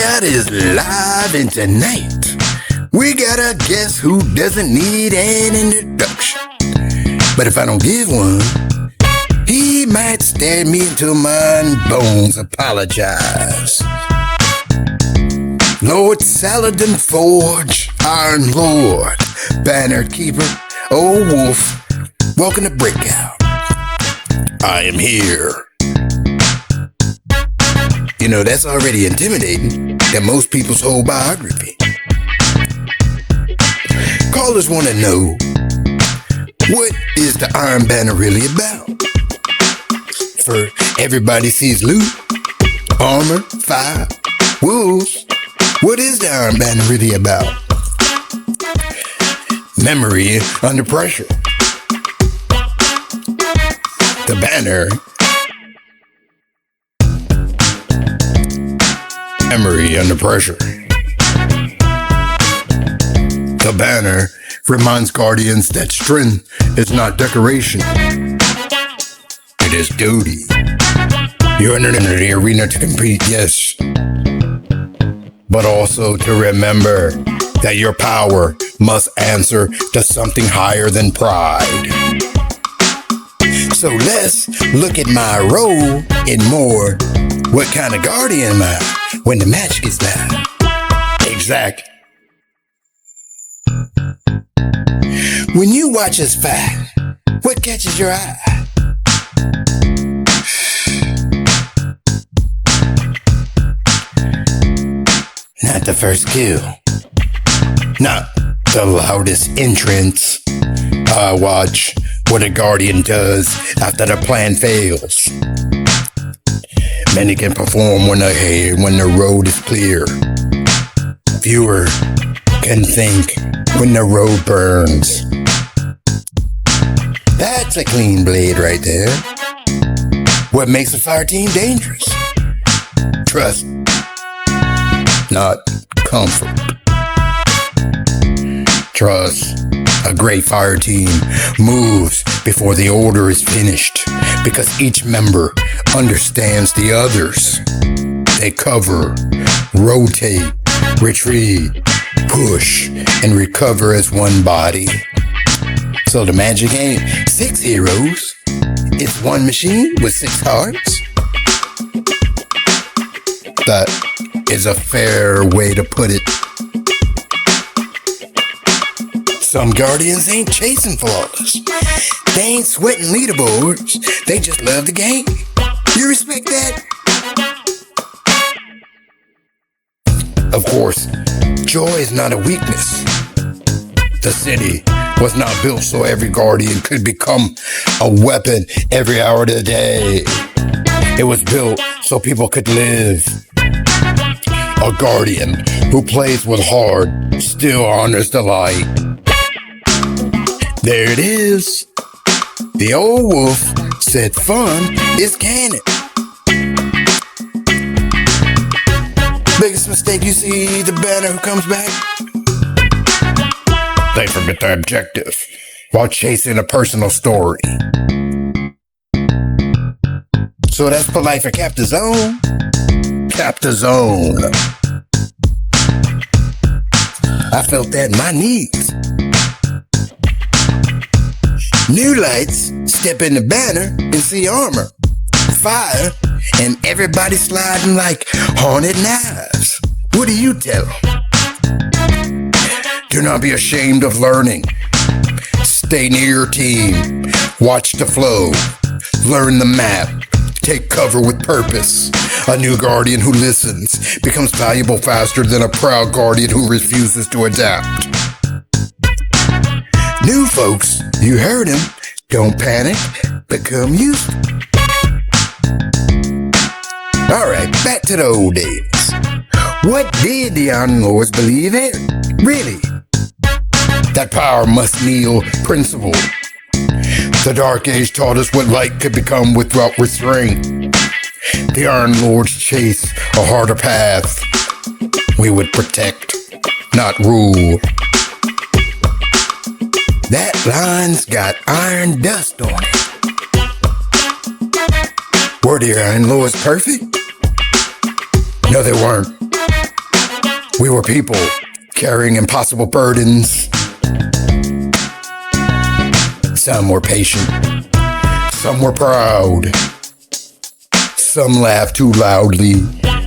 Breakout is live, and tonight we got a guest who doesn't need an introduction. But if I don't give one, he might stab me until my bones apologize. Lord Saladin Forge, Iron Lord, Banner Keeper, Old Wolf, welcome to Breakout. I am here. You know, that's already intimidating than most people's whole biography. Callers want to know, what is the Iron Banner really about? For everybody sees loot, armor, fire, wolves. What is the Iron Banner really about? Memory under pressure. The banner. Memory under pressure. The banner reminds Guardians that strength is not decoration. It is duty. You're in the arena to compete, yes. But also to remember that your power must answer to something higher than pride. So let's look at my role in more. What kind of guardian am I when the match gets down? Exact. When you watch us fight, what catches your eye? Not the first kill. Not the loudest entrance. I watch what a guardian does after the plan fails. Many can perform when the road is clear. Fewer can think when the road burns. That's a clean blade right there. What makes a fire team dangerous? Trust, not comfort. Trust. A great fire team moves before the order is finished because each member understands the others. They cover, rotate, retreat, push, and recover as one body. So the magic ain't 6 heroes. It's one machine with 6 hearts. That is a fair way to put it. Some guardians ain't chasing flawless. They ain't sweating leaderboards. They just love the game. You respect that? Of course, joy is not a weakness. The city was not built so every guardian could become a weapon every hour of the day. It was built so people could live. A guardian who plays with heart still honors the light. There it is. The old wolf said fun is canon. Biggest mistake you see the banner who comes back? They forget the objective while chasing a personal story. So that's polite for Cap the Zone. Cap the Zone. I felt that in my knees. New lights, step in the banner and see armor, fire, and everybody sliding like haunted knives. What do you tell them? Do not be ashamed of learning. Stay near your team. Watch the flow. Learn the map. Take cover with purpose. A new guardian who listens becomes valuable faster than a proud guardian who refuses to adapt. New folks, you heard him. Don't panic. Become used. Alright, back to the old days. What did the Iron Lords believe in? Really? That power must kneel principle. The Dark Age taught us what light could become without restraint. The Iron Lords chase a harder path. We would protect, not rule. That line's got iron dust on it. Were the Iron Lords perfect? No, they weren't. We were people carrying impossible burdens. Some were patient, some were proud, some laughed too loudly,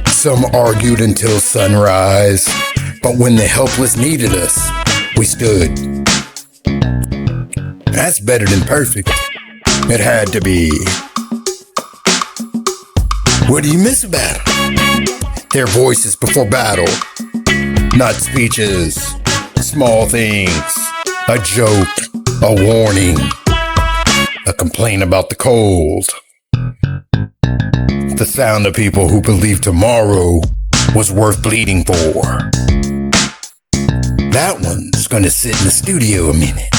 some argued until sunrise. But when the helpless needed us, we stood. That's better than perfect. It had to be. What do you miss about it? Their voices before battle, not speeches, small things, a joke, a warning, a complaint about the cold. The sound of people who believed tomorrow was worth bleeding for. That one's gonna sit in the studio a minute.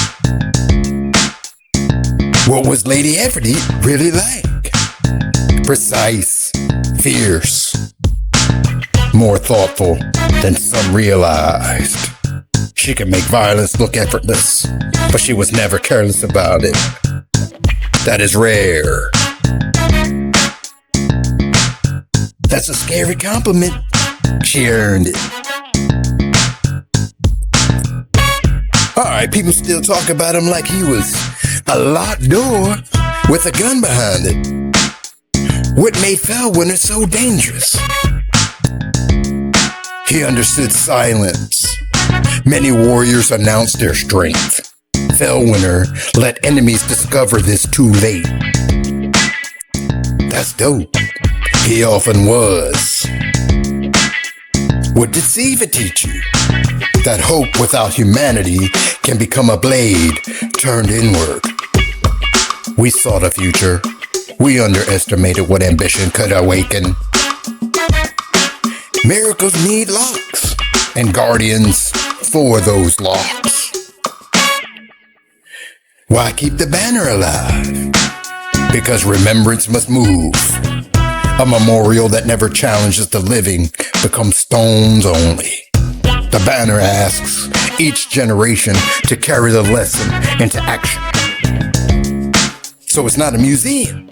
What was Lady Efferty really like? Precise, fierce, more thoughtful than some realized. She could make violence look effortless, but she was never careless about it. That is rare. That's a scary compliment. She earned it. Alright, people still talk about him like he was a locked door with a gun behind it. What made Fellwinter so dangerous? He understood silence. Many warriors announced their strength. Fellwinter let enemies discover this too late. That's dope. He often was. What did Siva teach you? That hope without humanity can become a blade turned inward. We saw the future. We underestimated what ambition could awaken. Miracles need locks, and guardians for those locks. Why keep the banner alive? Because remembrance must move. A memorial that never challenges the living becomes stones only. The banner asks each generation to carry the lesson into action. So it's not a museum.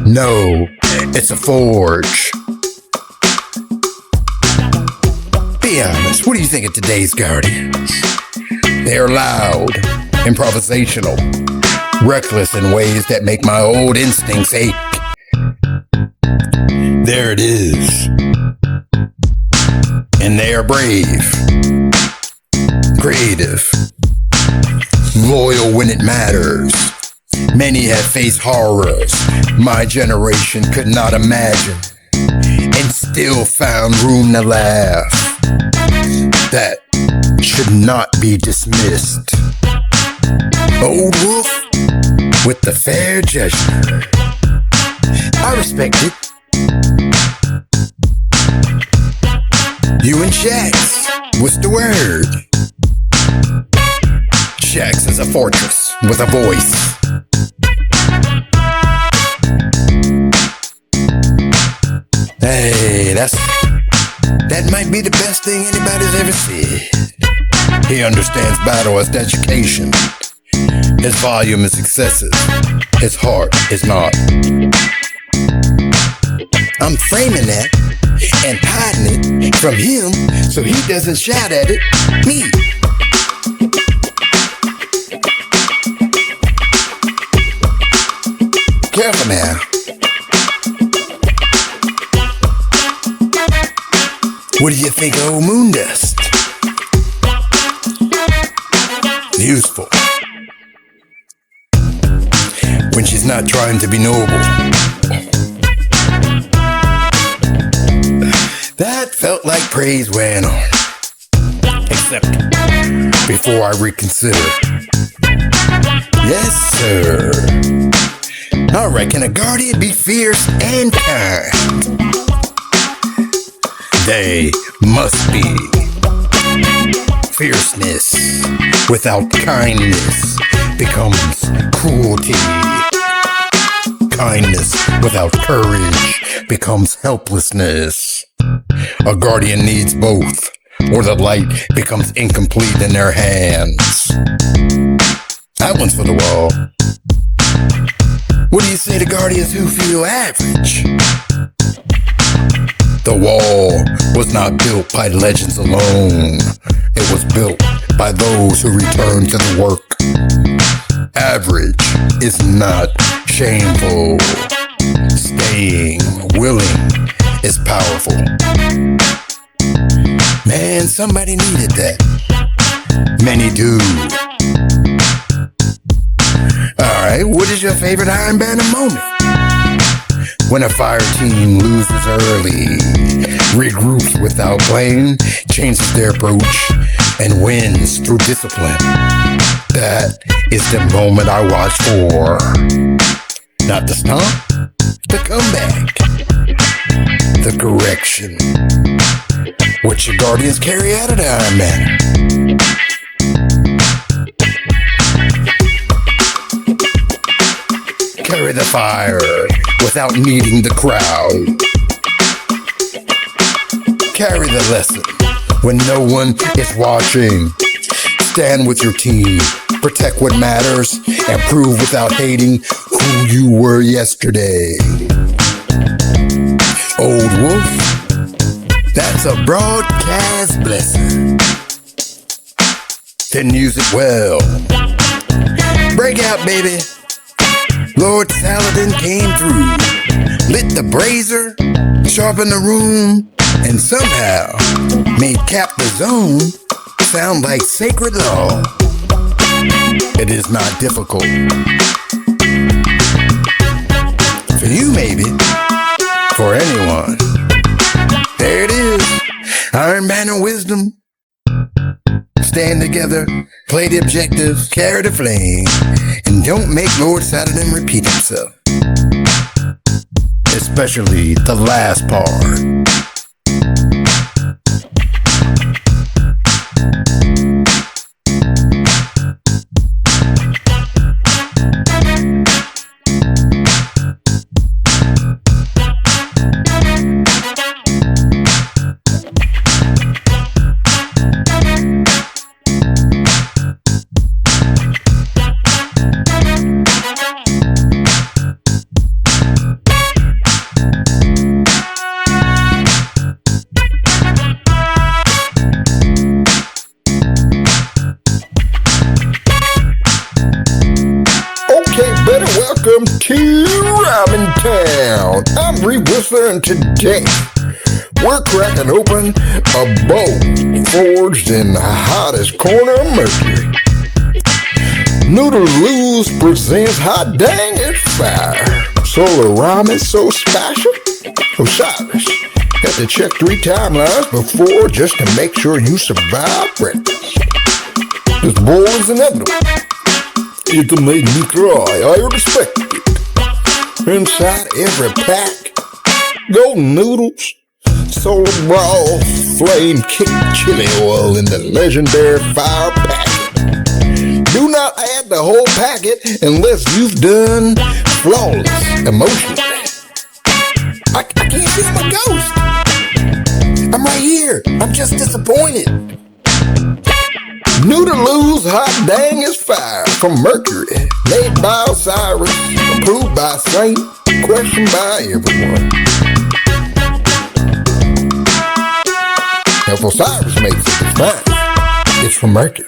No, it's a forge. Be honest, what do you think of today's Guardians? They're loud, improvisational, reckless in ways that make my old instincts ache. There it is. And they are brave, creative, loyal when it matters. Many have faced horrors my generation could not imagine, and still found room to laugh. That should not be dismissed. Old Wolf with the fair judgment. I respect it. You and Shax, what's the word? Shax is a fortress with a voice. Hey, that might be the best thing anybody's ever said. He understands battle as education. His volume is excessive. His heart is not. I'm framing that and hiding it from him so he doesn't shout at it. Me. Careful now. What do you think of old moon dust? Useful. When she's not trying to be noble. That felt like praise ran on. Except before I reconsider. Yes, sir. Alright, can a guardian be fierce and kind? They must be. Fierceness without kindness becomes cruelty. Kindness without courage becomes helplessness. A guardian needs both, or the light becomes incomplete in their hands. That one's for the wall. What do you say to guardians who feel average? The wall was not built by legends alone. It was built by those who return to the work. Average is not shameful. Staying willing is powerful. Man, somebody needed that. Many do. Alright, what is your favorite Iron Banner moment? When a fire team loses early, regroups without blame, changes their approach, and wins through discipline. That is the moment I watch for. Not the stomp, the comeback, the correction. What your Guardians carry out of the Iron Banner? Carry the fire without needing the crowd. Carry the lesson when no one is watching. Stand with your team, protect what matters, and prove without hating who you were yesterday. Old Wolf, that's a broadcast blessing. Then use it well. Breakout, baby. Lord Saladin came through, lit the brazier, sharpened the room, and somehow made Cap the Zone sound like sacred law. It is not difficult. For you, maybe. For anyone. There it is. Iron Banner wisdom. Stand together, play the objectives, carry the flame, and don't make Lord Saladin repeat himself. Especially the last part. Welcome to Ramen Town. I'm Reed Whistler, and today we're cracking open a bowl forged in the hottest corner of Mercury. Noodle Loose presents Hot Dang It's Fire. Solar Ramen so special. Osiris had to check 3 timelines before just to make sure you survive breakfast. This bowl is inevitable. It made me cry, I respect it. Inside every pack, golden noodles, solar broth, flame kicked chili oil in the legendary fire packet. Do not add the whole packet unless you've done flawless emotionally. I can't feel my ghost. I'm right here. I'm just disappointed. Noodaloo's Hot Dang It's Fire from Mercury, made by Osiris, approved by Saint, questioned by everyone. If Osiris makes it, it's fine. It's from Mercury.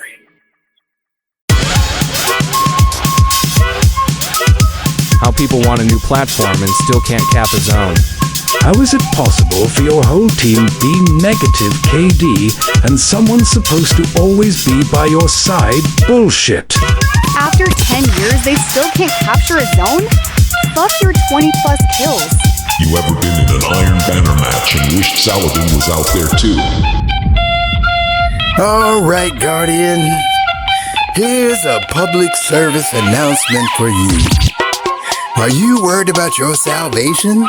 How people want a new platform and still can't cap a zone. How is it possible for your whole team being negative KD and someone's supposed to always be by your side? Bullshit. After 10 years, they still can't capture a zone? Fuck your 20 plus kills. You ever been in an Iron Banner match and wished Saladin was out there too? Alright, Guardian. Here's a public service announcement for you. Are you worried about your salvation?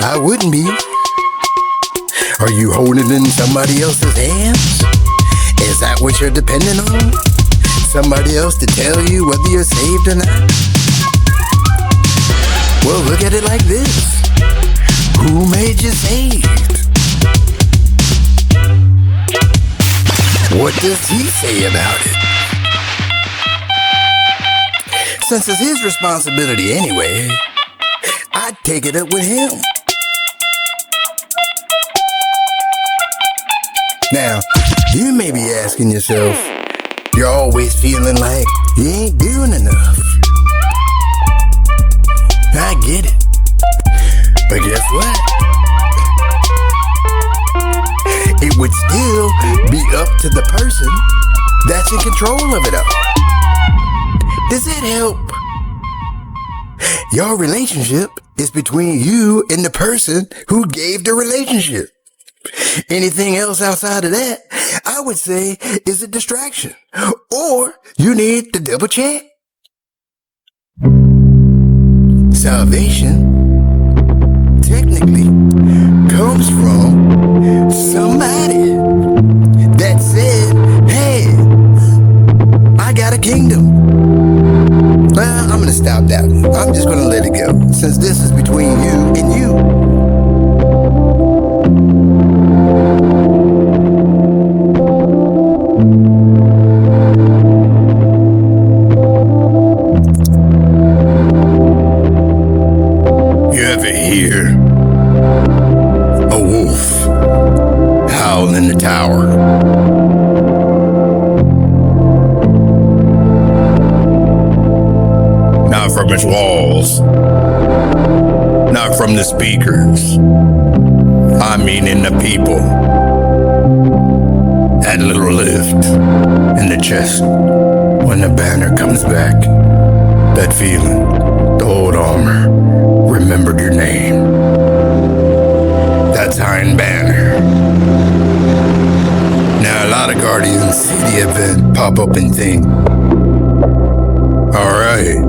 I wouldn't be. Are you holding in somebody else's hands? Is that what you're depending on? Somebody else to tell you whether you're saved or not? Well, look at it like this. Who made you saved? What does he say about it? Since it's his responsibility anyway, I'd take it up with him. Now, you may be asking yourself, you're always feeling like you ain't doing enough. I get it. But guess what? It would still be up to the person that's in control of it all. Does that help? Your relationship is between you and the person who gave the relationship. Anything else outside of that, I would say, is a distraction. Or you need to double check. Salvation technically comes from somebody that said, hey, I got a kingdom. Well, I'm going to stop that. I'm just going to let it go, since this is between you and you. You ever hear a wolf howl in the tower? Not from its walls, not from the speakers. I mean in the people. That little lift in the chest when the banner comes back. That feeling, the old armor remembered your name. That's Iron Banner. Now a lot of Guardians see the event pop up and think, alright,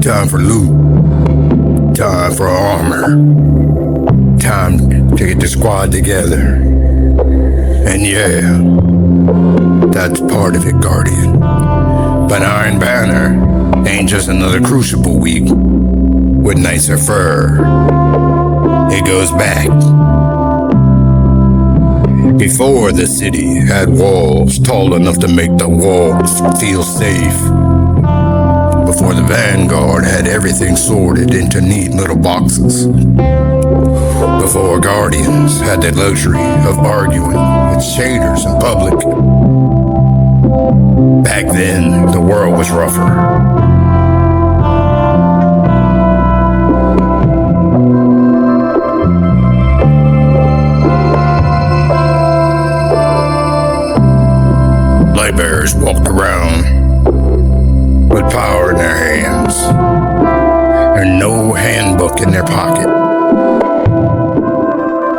time for loot. Time for armor. Time to get the squad together. And yeah, that's part of it, Guardian. But Iron Banner ain't just another Crucible week with nicer fur. It goes back. Before the city had walls tall enough to make the walls feel safe. Before the Vanguard had everything sorted into neat little boxes. Before Guardians had the luxury of arguing with shaders in public. Back then, the world was rougher. Lightbearers walked around with power in their hands and no handbook in their pocket.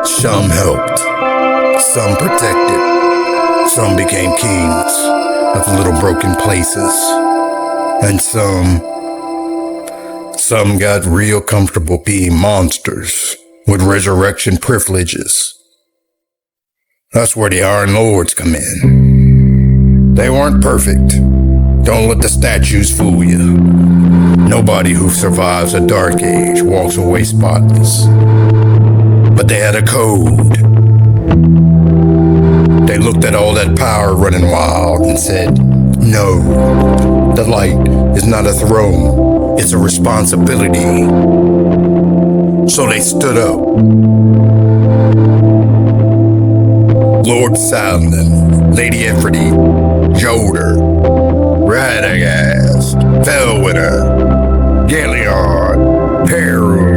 Some helped, some protected, some became kings of little broken places, and some got real comfortable being monsters with resurrection privileges. That's where the Iron Lords come in. They weren't perfect. Don't let the statues fool you. Nobody who survives a dark age walks away spotless. But they had a code. They looked at all that power running wild and said, no, the light is not a throne, it's a responsibility. So they stood up. Lord Saladin, Lady Ifriti, Joder, Radagast, Felwinter, Galeon, Peru,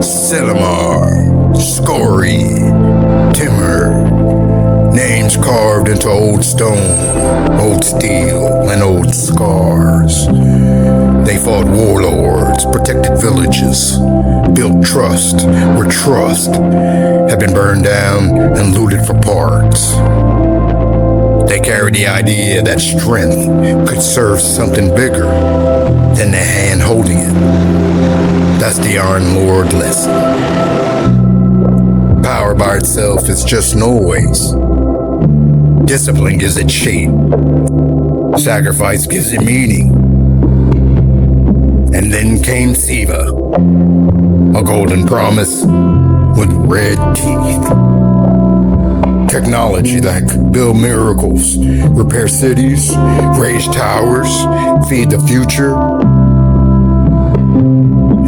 Selimar, Scory, Timur, names carved into old stone, old steel, and old scars. They fought warlords, protected villages, built trust where trust had been burned down and looted for parts. They carried the idea that strength could serve something bigger than the hand holding it. That's the Iron Lord lesson. Power by itself is just noise. Discipline gives it shape. Sacrifice gives it meaning. And then came Siva, a golden promise with red teeth. Technology that could build miracles, repair cities, raise towers, feed the future.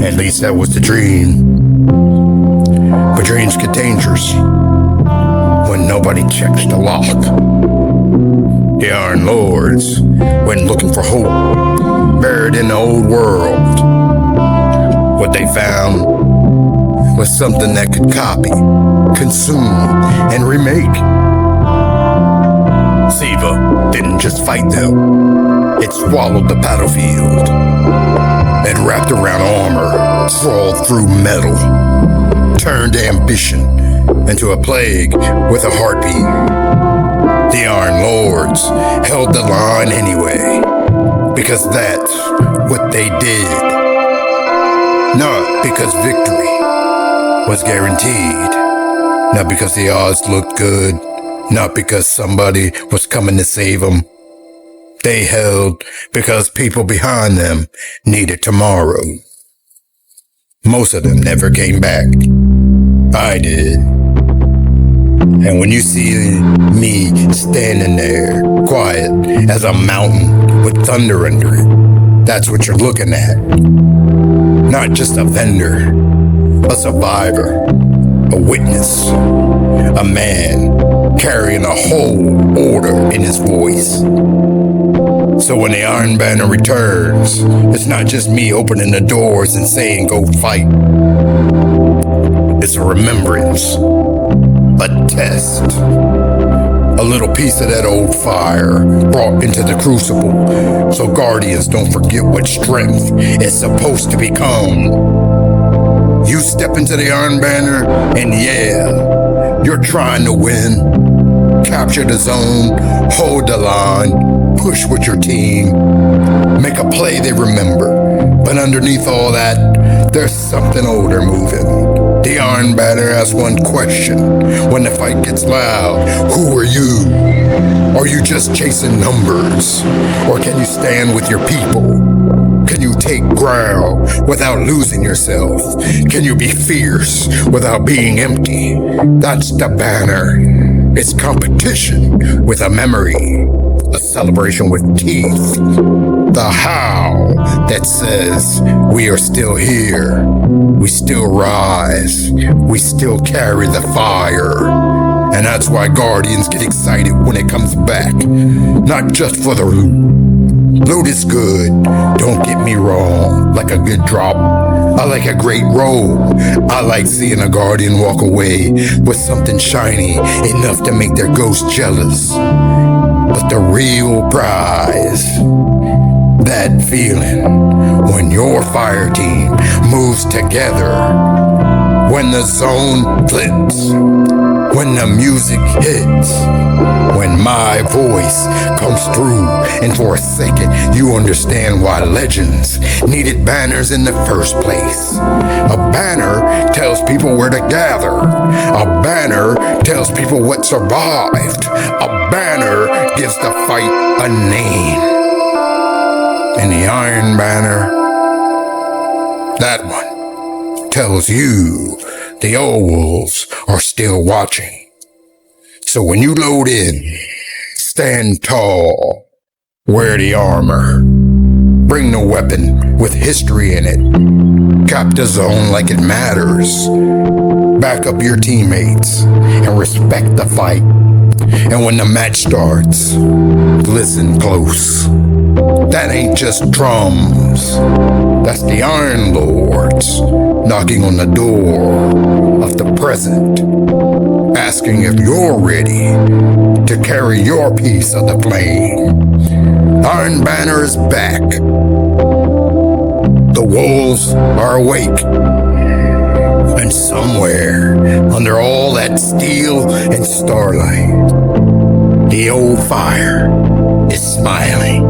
At least that was the dream. But dreams get dangerous when nobody checks the lock. The Iron Lords went looking for hope, buried in the old world. What they found was something that could copy, consume, and remake. Siva didn't just fight them, it swallowed the battlefield. It wrapped around armor, crawled through metal, turned ambition into a plague with a heartbeat. The Iron Lords held the line anyway, because that's what they did. Not because victory was guaranteed, not because the odds looked good, not because somebody was coming to save them. They held because people behind them needed tomorrow. Most of them never came back. I did. And when you see me standing there, quiet as a mountain with thunder under it, that's what you're looking at. Not just a vendor, a survivor, a witness, a man carrying a whole order in his voice. So when the Iron Banner returns, it's not just me opening the doors and saying go fight. It's a remembrance, a test, a little piece of that old fire brought into the Crucible, so Guardians don't forget what strength is supposed to become. You step into the Iron Banner, and yeah, you're trying to win, capture the zone, hold the line, push with your team, make a play they remember. But underneath all that, there's something older moving. The Iron Banner asks one question when the fight gets loud: who are you? Are you just chasing numbers? Or can you stand with your people? Can you take ground without losing yourself? Can you be fierce without being empty? That's the banner. It's competition with a memory, a celebration with teeth. The how that says we are still here, we still rise, we still carry the fire. And that's why Guardians get excited when it comes back. Not just for the loot. Loot is good, don't get me wrong. Like a good drop, I like a great roll. I like seeing a Guardian walk away with something shiny enough to make their ghost jealous. But the real prize, that feeling when your fire team moves together, when the zone flips, when the music hits, when my voice comes through, and for a second you understand why legends needed banners in the first place. A banner tells people where to gather. A banner tells people what survived. A banner gives the fight a name. And the Iron Banner, that one, tells you the old wolves are still watching. So when you load in, stand tall, wear the armor, bring the weapon with history in it, cap the zone like it matters, back up your teammates, and respect the fight. And when the match starts, listen close. That ain't just drums. That's the Iron Lords knocking on the door of the present, asking if you're ready to carry your piece of the flame. Iron Banner is back. The wolves are awake. And somewhere under all that steel and starlight, the old fire is smiling.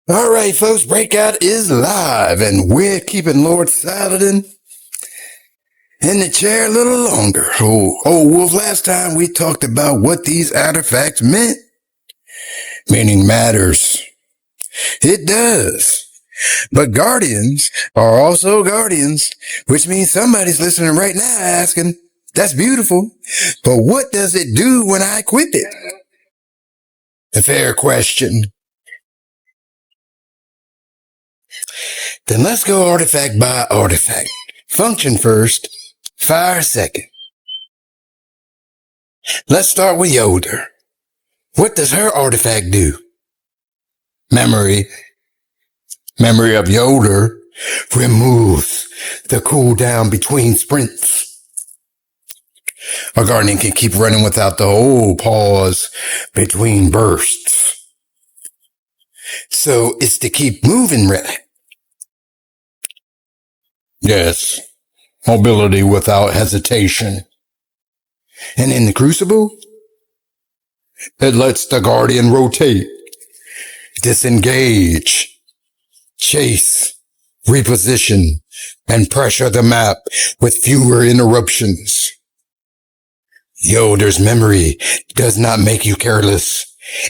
All right, folks, Breakout is live, and we're keeping Lord Saladin in the chair a little longer. Wolf, last time we talked about what these artifacts meant. Meaning matters. It does. But guardians are also guardians, which means somebody's listening right now asking, that's beautiful, but what does it do when I equip it? A fair question. Then let's go artifact by artifact. Function first, fire second. Let's start with Yoder. What does her artifact do? Memory of Yoder removes the cooldown between sprints. A guardian can keep running without the whole pause between bursts. So it's to keep moving ready. Yes, mobility without hesitation. And in the Crucible, it lets the guardian rotate, disengage, chase, reposition, and pressure the map with fewer interruptions. Yoder's memory does not make you careless.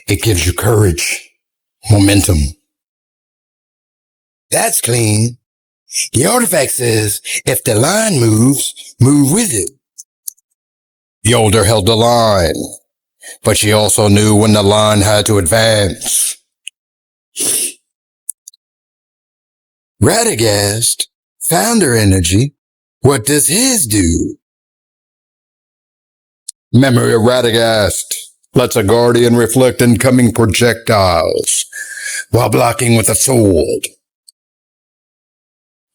It gives you courage, momentum. That's clean. The artifact says, if the line moves, move with it. Yoder held the line, but she also knew when the line had to advance. Radagast, founder energy, what does his do? Memory of Radagast lets a guardian reflect incoming projectiles while blocking with a sword.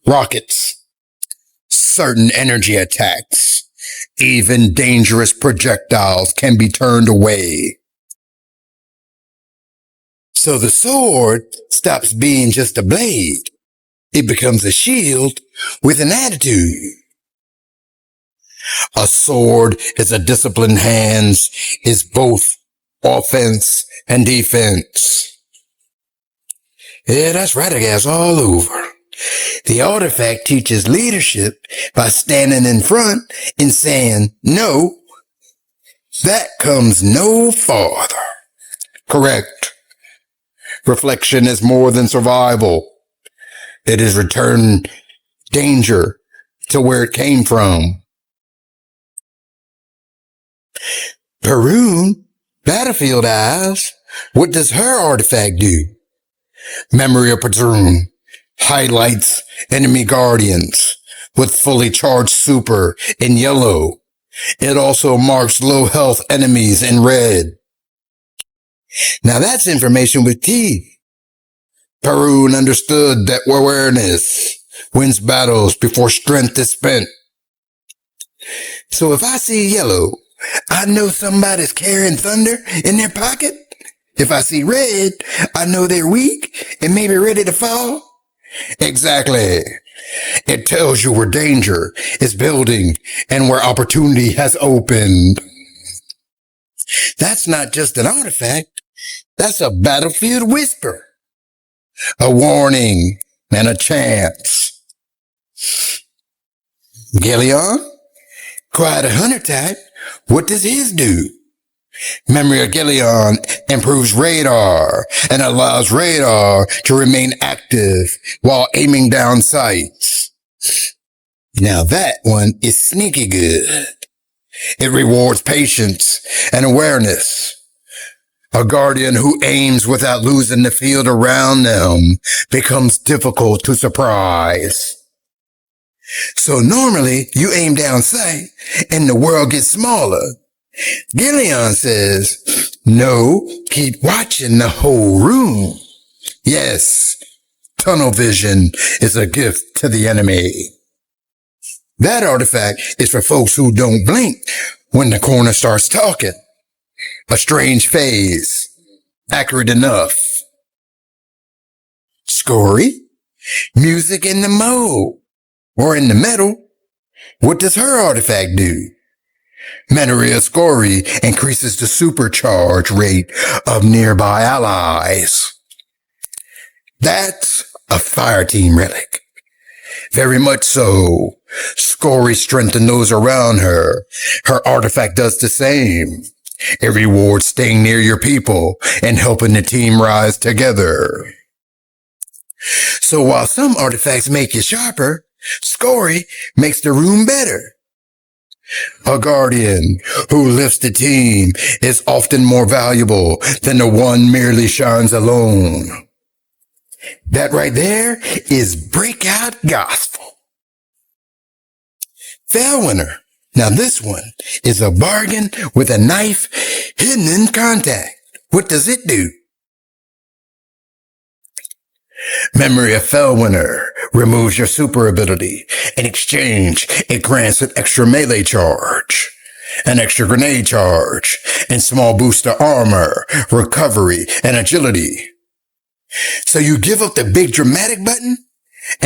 Rockets, certain energy attacks, even dangerous projectiles can be turned away. So the sword stops being just a blade. It becomes a shield with an attitude. A sword is a disciplined hands, is both offense and defense. Yeah, that's Radagast all over. The artifact teaches leadership by standing in front and saying, no, that comes no farther. Correct. Reflection is more than survival. It is return danger to where it came from. Perun, battlefield eyes, what does her artifact do? Memory of Perun highlights enemy guardians with fully charged super in yellow. It also marks low health enemies in red. Now that's information with teeth. Perun understood that awareness wins battles before strength is spent. So if I see yellow, I know somebody's carrying thunder in their pocket. If I see red, I know they're weak and maybe ready to fall. Exactly. It tells you where danger is building and where opportunity has opened. That's not just an artifact. That's a battlefield whisper. A warning and a chance. Gillion, quiet a hunter type. What does his do? Memory of Gillion improves radar and allows radar to remain active while aiming down sights. Now that one is sneaky good. It rewards patience and awareness. A guardian who aims without losing the field around them becomes difficult to surprise. So normally you aim down sight and the world gets smaller. Gillion says, no, keep watching the whole room. Yes, tunnel vision is a gift to the enemy. That artifact is for folks who don't blink when the corner starts talking. A strange phase, accurate enough. Scory, music in the mode, or in the middle. What does her artifact do? Memory of Scory increases the supercharge rate of nearby allies. That's a fireteam relic. Very much so. Scory strengthened those around her. Her artifact does the same. It rewards staying near your people and helping the team rise together. So while some artifacts make you sharper, Scory makes the room better. A guardian who lifts the team is often more valuable than the one merely shines alone. That right there is breakout gospel. Fellwinner. Now this one is a bargain with a knife hidden in contact. What does it do? Memory of Fellwinner removes your super ability. In exchange, it grants an extra melee charge, an extra grenade charge, and small boost to armor, recovery, and agility. So you give up the big dramatic button